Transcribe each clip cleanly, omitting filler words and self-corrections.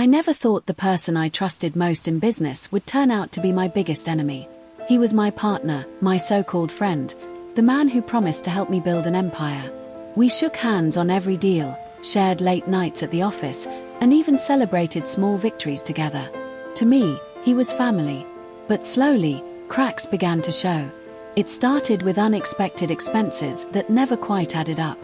never thought the person I trusted most in business would turn out to be my biggest enemy. He was my partner, my so-called friend, the man who promised to help me build an empire. We shook hands on every deal, shared late nights at the office, and even celebrated small victories together. To me, he was family. But slowly, cracks began to show. It started with unexpected expenses that never quite added up.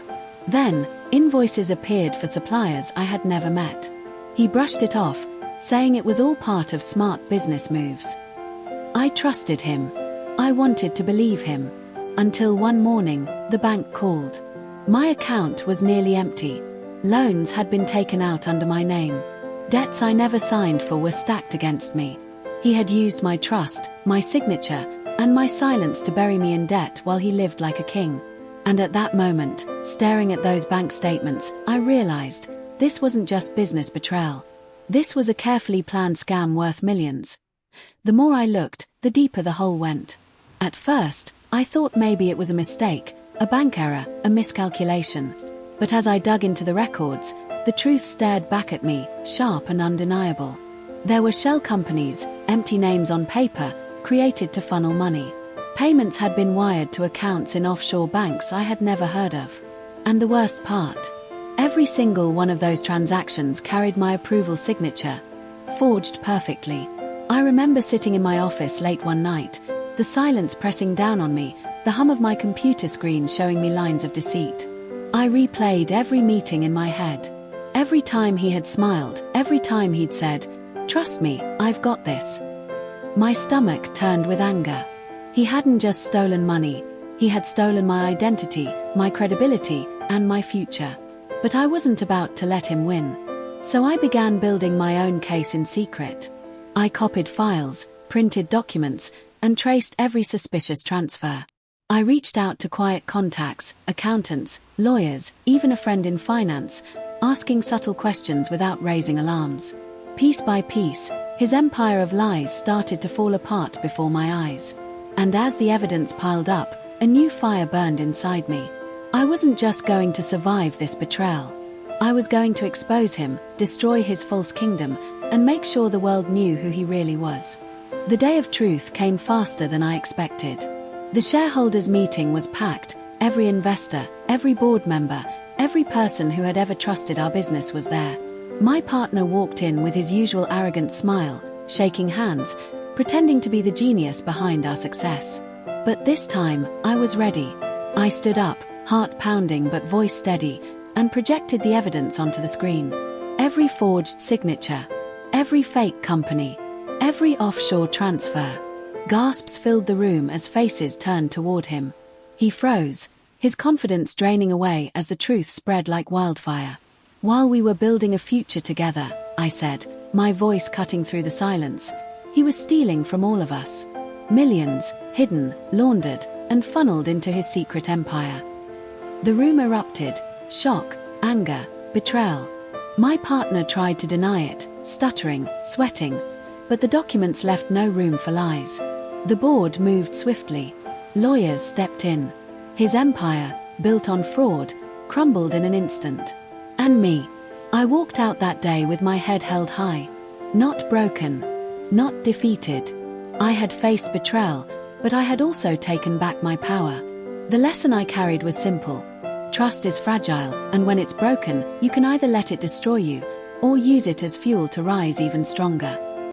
Then, invoices appeared for suppliers I had never met. He brushed it off, saying it was all part of smart business moves. I trusted him. I wanted to believe him. Until one morning, the bank called. My account was nearly empty. Loans had been taken out under my name. Debts I never signed for were stacked against me. He had used my trust, my signature, and my silence to bury me in debt while he lived like a king. And at that moment, staring at those bank statements, I realized this wasn't just business betrayal. This was a carefully planned scam worth millions. The more I looked, the deeper the hole went. At first, I thought maybe it was a mistake, a bank error, a miscalculation. But as I dug into the records, the truth stared back at me, sharp and undeniable. There were shell companies, empty names on paper, created to funnel money. Payments had been wired to accounts in offshore banks I had never heard of. And the worst part, every single one of those transactions carried my approval signature, forged perfectly. I remember sitting in my office late one night, the silence pressing down on me, the hum of my computer screen showing me lines of deceit. I replayed every meeting in my head. Every time he had smiled, every time he'd said, "Trust me, I've got this." My stomach turned with anger. He hadn't just stolen money, he had stolen my identity, my credibility, and my future. But I wasn't about to let him win. So I began building my own case in secret. I copied files, printed documents, and traced every suspicious transfer. I reached out to quiet contacts, accountants, lawyers, even a friend in finance, asking subtle questions without raising alarms. Piece by piece, his empire of lies started to fall apart before my eyes. And as the evidence piled up, a new fire burned inside me. I wasn't just going to survive this betrayal. I was going to expose him, destroy his false kingdom, and make sure the world knew who he really was. The day of truth came faster than I expected. The shareholders' meeting was packed. Every investor, every board member, every person who had ever trusted our business was there. My partner walked in with his usual arrogant smile, shaking hands, pretending to be the genius behind our success. But this time, I was ready. I stood up, heart pounding but voice steady, and projected the evidence onto the screen. Every forged signature, every fake company, every offshore transfer. Gasps filled the room as faces turned toward him. He froze, his confidence draining away as the truth spread like wildfire. "While we were building a future together," I said, my voice cutting through the silence, "he was stealing from all of us. Millions, hidden, laundered, and funneled into his secret empire." The room erupted, shock, anger, betrayal. My partner tried to deny it, stuttering, sweating, but the documents left no room for lies. The board moved swiftly. Lawyers stepped in. His empire, built on fraud, crumbled in an instant. And me. I walked out that day with my head held high. Not broken. Not defeated. I had faced betrayal, but I had also taken back my power. The lesson I carried was simple. Trust is fragile, and when it's broken, you can either let it destroy you, or use it as fuel to rise even stronger.